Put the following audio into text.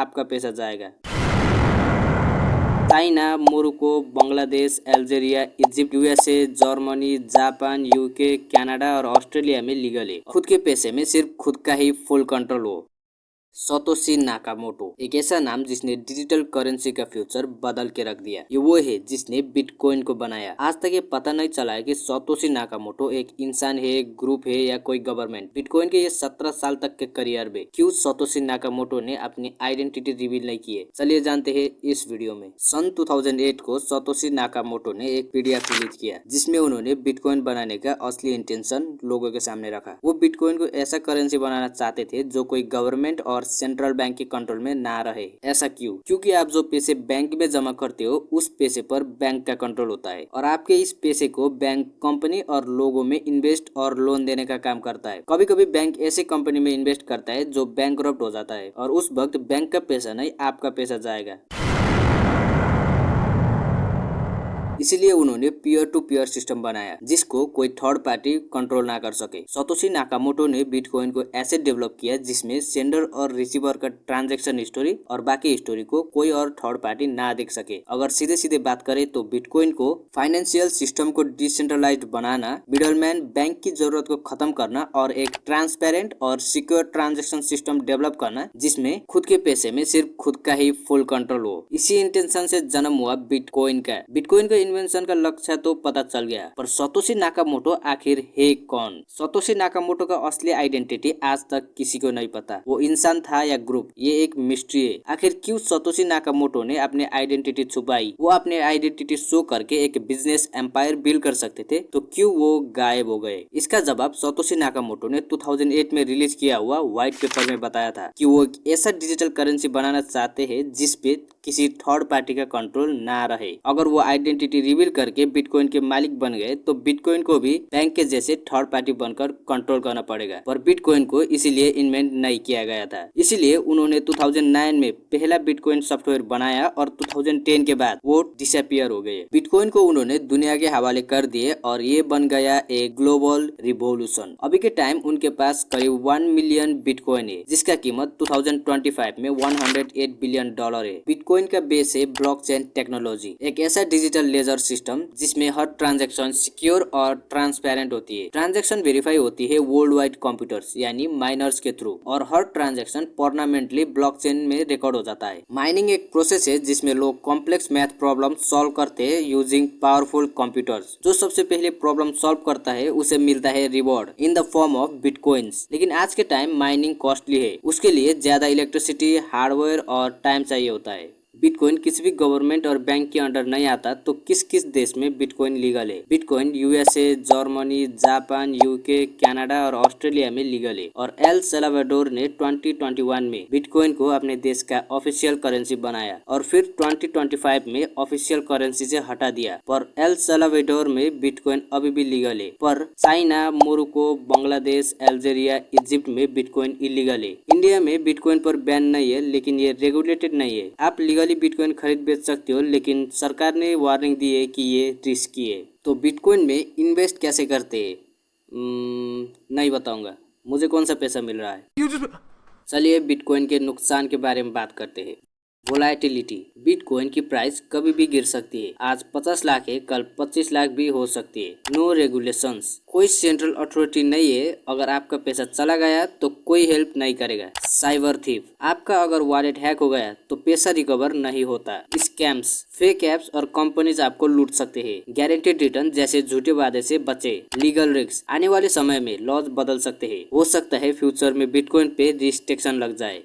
आपका पैसा जाएगा। China, Morocco, Bangladesh, Algeria, Egypt, USA, Germany, Japan, UK, Canada और ऑस्ट्रेलिया में लीगल है। खुद के पैसे में सिर्फ खुद का ही फुल कंट्रोल हो। सातोशी नाकामोटो एक ऐसा नाम जिसने डिजिटल करेंसी का फ्यूचर बदल के रख दिया। ये वो है जिसने बिटकॉइन को बनाया। आज तक ये पता नहीं चला है कि सातोशी नाकामोटो एक इंसान है, एक ग्रुप है या कोई गवर्नमेंट। बिटकॉइन के ये 17 साल तक के करियर में क्यों सातोशी नाकामोटो ने अपनी आइडेंटिटी रिवील नहीं की है, चलिए जानते हैं इस वीडियो में। सन 2008 को सातोशी नाकामोटो ने एक पीडीएफ रिलीज किया जिसमें उन्होंने बिटकॉइन बनाने का असली इंटेंशन लोगों के सामने रखा। वो बिटकॉइन को ऐसा करेंसी बनाना चाहते थे जो कोई गवर्नमेंट और सेंट्रल बैंक के कंट्रोल में ना रहे। ऐसा क्यों? क्योंकि आप जो पैसे बैंक में जमा करते हो उस पैसे पर बैंक का कंट्रोल होता है और आपके इस पैसे को बैंक कंपनी और लोगों में इन्वेस्ट और लोन देने का काम करता है। कभी कभी बैंक ऐसी कंपनी में इन्वेस्ट करता है जो बैंकरप्ट हो जाता है और उस वक्त बैंक का पैसा नहीं आपका पैसा जाएगा। इसीलिए उन्होंने पीयर टू पीयर सिस्टम बनाया जिसको कोई थर्ड पार्टी कंट्रोल ना कर सके। सातोशी नाकामोटो ने बिटकॉइन को ऐसे डेवलप किया जिसमें सेंडर और रिसीवर का ट्रांजैक्शन हिस्टोरी और बाकी हिस्टोरी को कोई और थर्ड पार्टी ना देख सके। अगर सीधे सीधे बात करें तो बिटकॉइन को फाइनेंशियल सिस्टम को डिसेंट्रलाइज्ड बनाना, मिडलमैन बैंक की जरूरत को खत्म करना और एक ट्रांसपेरेंट और सिक्योर ट्रांजैक्शन सिस्टम डेवलप करना जिसमें खुद के पैसे में सिर्फ खुद का ही फुल कंट्रोल हो। इसी इंटेंशन से जन्म हुआ बिटकॉइन का इन्वेंशन का लक्ष्य तो पता चल गया, पर सातोशी नाकामोटो आखिर है कौन? सातोशी नाकामोटो का असली आइडेंटिटी आज तक किसी को नहीं पता। वो इंसान था या ग्रुप, ये एक मिस्ट्री है। आखिर क्यों सातोशी नाकामोटो ने अपनी आइडेंटिटी छुपाई? वो अपने आइडेंटिटी शो करके एक बिजनेस एम्पायर बिल्ड कर सकते थे, तो क्यों वो गायब हो गए? इसका जवाब सातोशी नाकामोटो ने 2008 में रिलीज किया हुआ व्हाइट पेपर में बताया था कि वो एक ऐसा डिजिटल करेंसी बनाना चाहते हैं जिसपे किसी थर्ड पार्टी का कंट्रोल ना रहे। अगर वो आइडेंटिटी रिवील करके बिटकॉइन के मालिक बन गए तो बिटकॉइन को भी बैंक के जैसे थर्ड पार्टी बनकर कंट्रोल करना पड़ेगा, पर बिटकॉइन को इसीलिए इन्वेंट नहीं किया गया था। इसीलिए उन्होंने 2009 में पहला बिटकॉइन सॉफ्टवेयर बनाया और 2010 के बाद वो डिसअपियर हो गए। बिटकॉइन को उन्होंने दुनिया के हवाले कर दिए और ये बन गया एक ग्लोबल रिवॉल्यूशन। अभी के टाइम उनके पास करीब 1 मिलियन बिटकॉइन है जिसका कीमत 2025 में $108 बिलियन है। बिटकॉइन का बेस है ब्लॉकचेन टेक्नोलॉजी, एक ऐसा डिजिटल लेजर सिस्टम जिसमें हर ट्रांजैक्शन सिक्योर और ट्रांसपेरेंट होती है। ट्रांजैक्शन वेरीफाई होती है वर्ल्ड वाइड कंप्यूटर्स यानी माइनर्स के थ्रू और हर ट्रांजैक्शन परमानेंटली ब्लॉकचेन में रिकॉर्ड हो जाता है। माइनिंग एक प्रोसेस है जिसमें लोग कॉम्प्लेक्स मैथ प्रॉब्लम सॉल्व करते हैं यूजिंग पावरफुल कंप्यूटर्स। जो सबसे पहले प्रॉब्लम सॉल्व करता है उसे मिलता है reward in the form of bitcoins. लेकिन आज के टाइम माइनिंग कॉस्टली है, उसके लिए ज्यादा इलेक्ट्रिसिटी, हार्डवेयर और टाइम चाहिए होता है। बिटकॉइन किसी भी गवर्नमेंट और बैंक के अंडर नहीं आता, तो किस किस देश में बिटकॉइन लीगल है? Bitcoin USA, Germany, Japan, UK, Canada और ऑस्ट्रेलिया में लीगल है और एल साल्वाडोर ने 2021 में बिटकॉइन को अपने देश का ऑफिशियल करेंसी बनाया और फिर 2025 में ऑफिशियल करेंसी से हटा दिया। पर एल साल्वाडोर में बिटकॉइन अभी भी लीगल है, पर China, Morocco, Bangladesh, Algeria, Egypt में बिटकॉइन इलीगल है। इंडिया में बिटकॉइन पर बैन नहीं है लेकिन ये रेगुलेटेड नहीं है। आप लीगली बिटकॉइन खरीद बेच सकते हो, लेकिन सरकार ने वार्निंग दी है कि ये रिस्की है। तो बिटकॉइन में इन्वेस्ट कैसे करते हैं नहीं बताऊंगा, मुझे कौन सा पैसा मिल रहा है। चलिए बिटकॉइन के नुकसान के बारे में बात करते हैं। वोलाटिलिटी, बिटकॉइन की प्राइस कभी भी गिर सकती है। आज 50 लाख है, कल 25 लाख भी हो सकती है। नो रेगुलेशंस, कोई सेंट्रल अथॉरिटी नहीं है। अगर आपका पैसा चला गया तो कोई हेल्प नहीं करेगा। साइबर थीफ, आपका अगर वॉलेट हैक हो गया तो पैसा रिकवर नहीं होता। स्कैम्स, फेक एप्स और कंपनीज आपको लूट सकते हैं। गारंटीड रिटर्न जैसे झूठे वादे से बचे। लीगल रिस्क, आने वाले समय में लॉज बदल सकते हैं। हो सकता है फ्यूचर में बिटकॉइन पे रिस्ट्रिक्शन लग जाए।